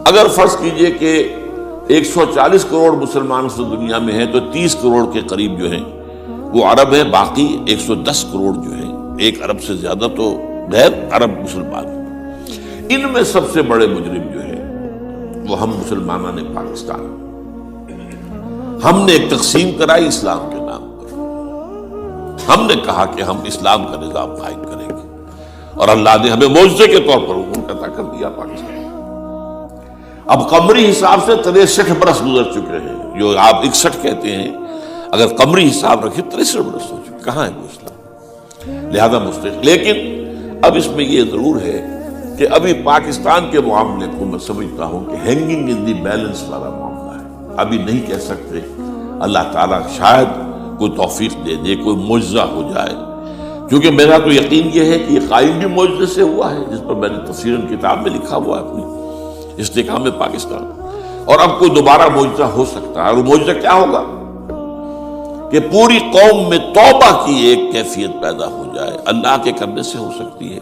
اگر فرض کیجئے کہ 140 کروڑ مسلمان اس دنیا میں ہیں تو 30 کروڑ کے قریب جو ہیں وہ عرب ہیں، باقی 110 کروڑ جو ہیں، 1 ارب سے زیادہ تو غیر عرب مسلمان ہیں۔ ان میں سب سے بڑے مجرم جو ہے وہ ہم مسلمانوں نے پاکستان، ہم نے ایک تقسیم کرائی اسلام کے نام پر، ہم نے کہا کہ ہم اسلام کا نظام قائم کریں گے، اور اللہ نے ہمیں معجزے کے طور پر حکم عطا کر دیا پاکستان۔ اب قمری حساب سے 63 برس گزر چکے ہیں، جو آپ 61 کہتے ہیں، اگر قمری حساب رکھے 63 برس ہو چکے، کہاں ہے وہ اسلام؟ لہذا مستقل۔ لیکن اب اس میں یہ ضرور ہے کہ ابھی پاکستان کے معاملے کو میں سمجھتا ہوں کہ ہینگنگ ان دی بیلنس والا معاملہ ہے، ابھی نہیں کہہ سکتے۔ اللہ تعالیٰ شاید کوئی توفیق دے دے، کوئی معجزہ ہو جائے، کیونکہ میرا تو یقین یہ ہے کہ یہ قائم بھی معجزے سے ہوا ہے، جس پر میں نے تفسیراً کتاب میں لکھا ہوا ہے اپنی استحکام پاکستان، اور اب کوئی دوبارہ معجزہ ہو سکتا ہے۔ اور وہ معجزہ کیا ہوگا کہ پوری قوم میں توبہ کی ایک کیفیت پیدا ہو جائے، اللہ کے کرنے سے ہو سکتی ہے۔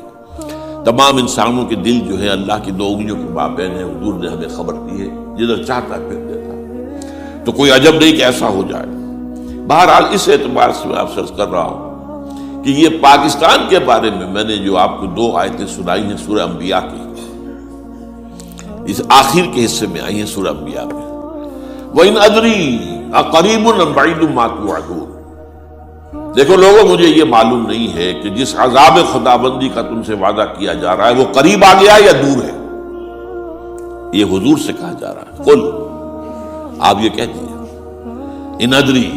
تمام انسانوں کے دل جو ہے اللہ کی 2 انگلیوں کے مابین ہے، حضور نے ہمیں خبر دی ہے، جدھر چاہتا ہے پھر دیتا ہے، تو کوئی عجب نہیں کہ ایسا ہو جائے۔ بہرحال اس اعتبار سے میں آپ سے عرض کر رہا ہوں کہ یہ پاکستان کے بارے میں نے جو آپ کو 2 آیتیں سنائی ہیں سورہ انبیاء کی، اس آخر کے حصے میں آئی ہیں سورہ انبیاء میں، وَإِنْ أَدْرِي أَقَرِيبٌ أَمْ بَعِيدٌ مَا تُوعَدُونَ۔ دیکھو لوگوں، مجھے یہ معلوم نہیں ہے کہ جس عذاب خداوندی کا تم سے وعدہ کیا جا رہا ہے وہ قریب آ گیا یا دور ہے۔ یہ حضور سے کہا جا رہا ہے، قل، آپ یہ کہہ دیجیے، إِنْ أَدْرِي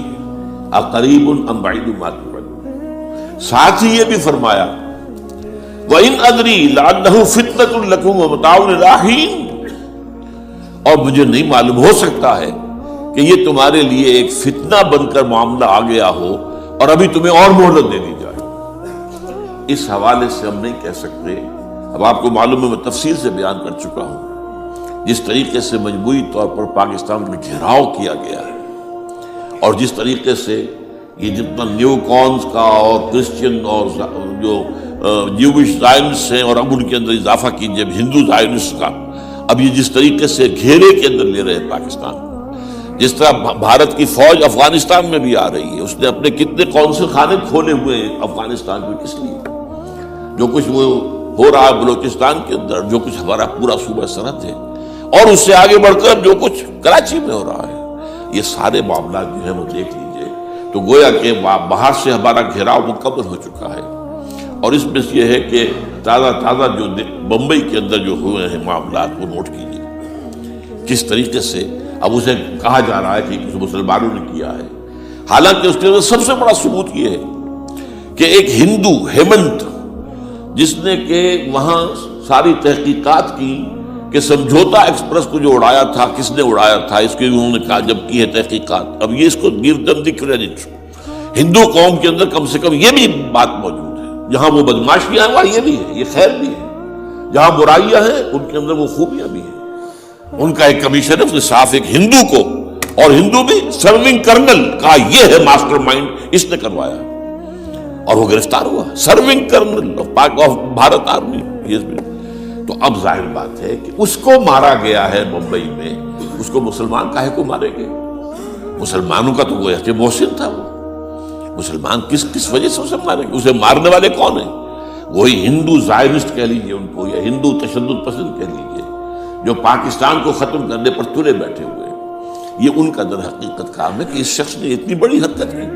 أَقَرِيبٌ أَمْ بَعِيدٌ مَا تُوعَدُونَ۔ ساتھ ہی یہ بھی فرمایا وَإِنْ أَدْرِي لَعَلَّهُ فِتْنَةٌ لَكُمْ وَمَتَاعٌ إِلَىٰ حِينٍ، اور مجھے نہیں معلوم، ہو سکتا ہے کہ یہ تمہارے لیے ایک فتنہ بن کر معاملہ آ گیا ہو اور ابھی تمہیں اور مہلت دے دی جائے۔ اس حوالے سے ہم نہیں کہہ سکتے، اب آپ کو معلوم ہے میں تفصیل سے بیان کر چکا ہوں جس طریقے سے مجموعی طور پر پاکستان میں گھیراؤ کیا گیا ہے، اور جس طریقے سے یہ جتنا نیو کونز کا اور کرسچین اور جو جیوش زائنسٹ ہیں، اور اب ان کے اندر اضافہ کیجیے ہندو زائنسٹ کا، اب یہ جس طریقے سے گھیرے کے اندر لے رہے ہیں پاکستان، جس طرح بھارت کی فوج افغانستان میں بھی آ رہی ہے، اس نے اپنے کتنے قونصل خانے کھولے ہوئے ہیں افغانستان میں، کس لیے؟ جو کچھ وہ ہو رہا ہے بلوچستان کے اندر، جو کچھ ہمارا پورا صوبہ سرحد ہے، اور اس سے آگے بڑھ کر جو کچھ کراچی میں ہو رہا ہے، یہ سارے معاملات جو ہیں وہ دیکھ لیجئے تو گویا کہ باہر سے ہمارا گھیراؤ مکمل ہو چکا ہے۔ اور اس میں یہ ہے کہ تازہ جو بمبئی کے اندر جو ہوئے ہیں معاملات وہ نوٹ کیجیے، کس طریقے سے اب اسے کہا جا رہا ہے کہ کسی مسلمانوں نے کیا ہے، حالانکہ اس کے اندر سب سے بڑا ثبوت یہ ہے کہ ایک ہندو ہیمنت، جس نے کہ وہاں ساری تحقیقات کی کہ سمجھوتا ایکسپریس کو جو اڑایا تھا کس نے اڑایا تھا، اس کی انہوں نے کہا جب کی ہے تحقیقات، اب یہ اس کو گیو دم دی کریڈٹ، ہندو قوم کے اندر کم سے کم یہ بھی بات موجود ہے، جہاں وہ بدماشیاں ہیں وہاں یہ بھی ہے، یہ خیر بھی ہے، جہاں برائیاں ہیں ان کے اندر وہ خوبیاں بھی ہیں۔ ان کا ایک کمیشن ہے، اس نے صاف ایک ہندو کو، اور ہندو بھی سرونگ کرنل کہا یہ ہے ماسٹر مائنڈ، اس نے کروایا، اور وہ گرفتار ہوا، serving kernel of Bharat army. تو اب ظاہر بات ہے کہ اس کو مارا گیا ہے ممبئی میں، اس کو مسلمان کاہے کو مارے گئے؟ مسلمانوں کا تو گویا کہ محسن تھا، وہ مسلمان کس وجہ سے اسے مارے گئے؟ اسے مارنے والے کون ہیں؟ وہی ہندو زائنسٹ کہہ لیجیے ان کو، یا ہندو تشدد پسند کہہ لیجیے، جو پاکستان کو ختم کرنے پر تلے بیٹھے ہوئے ہیں۔ یہ ان کا در حقیقت کام ہے کہ اس شخص نے اتنی بڑی حرکت کی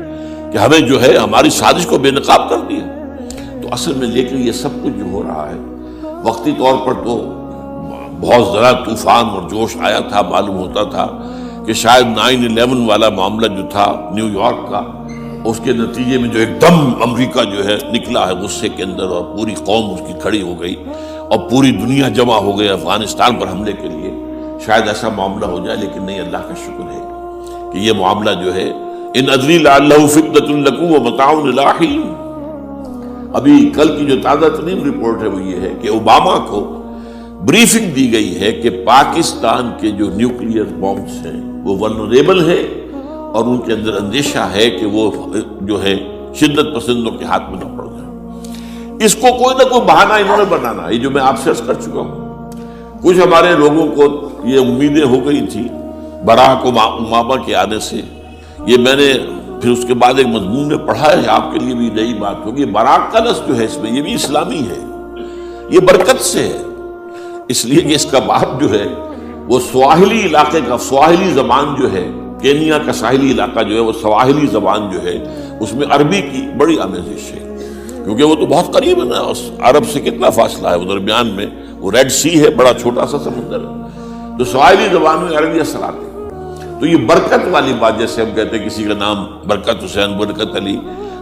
کہ ہمیں جو ہے ہماری سازش کو بے نقاب کر دیا۔ تو اصل میں لیکن یہ سب کچھ جو ہو رہا ہے وقتی طور پر تو بہت ذرا طوفان اور جوش آیا تھا، معلوم ہوتا تھا کہ شاید 9/11 والا معاملہ جو تھا نیو یارک کا، اس کے نتیجے میں جو ایک دم امریکہ جو ہے نکلا ہے غصے کے اندر، اور پوری قوم اس کی کھڑی ہو گئی اور پوری دنیا جمع ہو گئی افغانستان پر حملے کے لیے، شاید ایسا معاملہ ہو جائے، لیکن نہیں، اللہ کا شکر ہے کہ یہ معاملہ جو ہے ان ادری لعلہ فتنة لکم ومتاع الی حین۔ ابھی کل کی جو تازہ ترین رپورٹ ہے وہ یہ ہے کہ اوباما کو بریفنگ دی گئی ہے کہ پاکستان کے جو نیوکلیئر بامبس ہیں وہ ولنریبل ہے، اور ان کے اندر اندیشہ ہے کہ وہ جو ہے شدت پسندوں کے ہاتھ میں نہ پڑ جائے۔ اس کو کوئی نہ کوئی بہانہ انہوں نے بنانا ہے، یہ جو میں آپ سے عرض کر چکا ہوں۔ کچھ ہمارے لوگوں کو یہ امیدیں ہو گئی تھی براک اوباما کے آنے سے. یہ میں نے پھر اس کے بعد ایک مضمون میں پڑھا ہے، آپ کے لیے بھی نئی بات ہوگی. براک کا لفظ جو ہے اس میں، یہ بھی اسلامی ہے، یہ برکت سے ہے، اس لیے کہ اس کا باپ جو ہے وہ سواحلی علاقے کا، سواحلی زبان جو ہے، کینیا کا ساحلی علاقہ جو ہے وہ سواحلی زبان جو ہے اس میں عربی کی بڑی آمیزش ہے، کیونکہ وہ تو بہت قریب ہے نا، عرب سے کتنا فاصلہ ہے، وہ درمیان میں وہ ریڈ سی ہے، بڑا چھوٹا سا سمندر ہے، تو سواحلی زبان میں عربی اثرات ہے. تو یہ برکت والی بات، جیسے ہم کہتے ہیں کسی کا نام برکت حسین، برکت علی،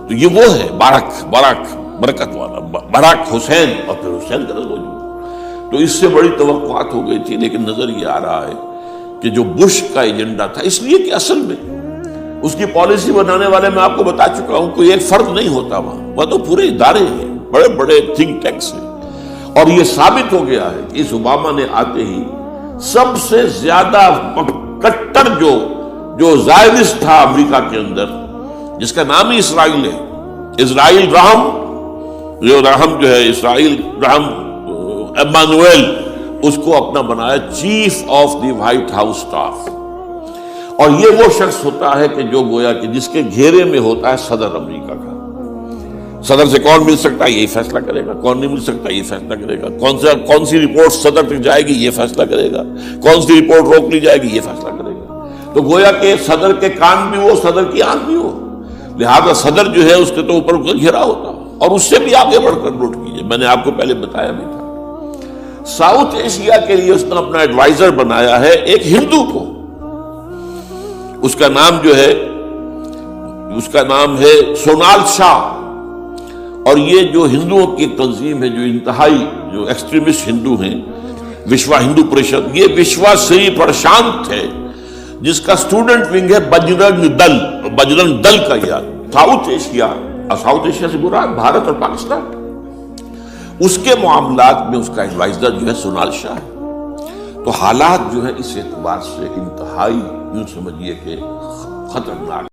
تو یہ وہ ہے باراک برکت والا، باراک حسین، اور پھر حسین کا نظر موجود. تو اس سے بڑی توقعات ہو گئی تھی، لیکن نظر یہ آ رہا ہے کہ جو بش کا ایجنڈا تھا، اس لیے کہ اصل میں اس کی پالیسی بنانے والے میں آپ کو بتا چکا ہوں، کوئی ایک فرد نہیں ہوتا وہاں تو پورے ادارے ہیں، بڑے بڑے تھنک ٹینکس ہیں. اور یہ ثابت ہو گیا ہے کہ اس اوباما نے آتے ہی سب سے زیادہ کٹر جو زائرسٹ تھا امریکہ کے اندر، جس کا نام ہی اسرائیل ہے، اسرائیل رحم جو ہے، اسرائیل رحم ایمانویل، اس کو اپنا بنایا chief of the white house staff. اور یہ وہ شخص ہوتا ہے کہ جو گویا کہ جس کے گھیرے میں ہوتا ہے صدر امریکہ کا. صدر سے کون مل سکتا ہے، یہی فیصلہ کرے گا، کون نہیں مل سکتا یہ فیصلہ کرے گا، کون سی رپورٹ صدر تک جائے گی یہ فیصلہ کرے گا، کون سی رپورٹ روک لی جائے گی یہ فیصلہ کرے گا. تو گویا کہ صدر کے کان بھی ہو، صدر کی آنکھ بھی ہو، لہذا صدر جو ہے اس کے تو اوپر گھیرا ہوتا. اور اس سے بھی آگے بڑھ کر نوٹ کیجیے، میں نے آپ کو پہلے بتایا بھی تھا، ساؤتھ ایشیا کے لیے اس نے اپنا ایڈوائزر بنایا ہے ایک ہندو کو. اس کا نام ہے سونال شاہ. اور یہ جو ہندوؤں کی تنظیم ہے، جو انتہائی جو ایکسٹریمسٹ ہندو ہیں، وشوا ہندو پریشد، یہ وشوا سری پرشانت ہے، جس کا اسٹوڈنٹ ونگ ہے بجرنگ دل کا. یاد ساؤتھ ایشیا سے مراد بھارت اور پاکستان، اس کے معاملات میں اس کا ایڈوائزر جو ہے سونال شاہ ہے. تو حالات جو ہے اس اعتبار سے انتہائی یوں سمجھیے کہ خطرناک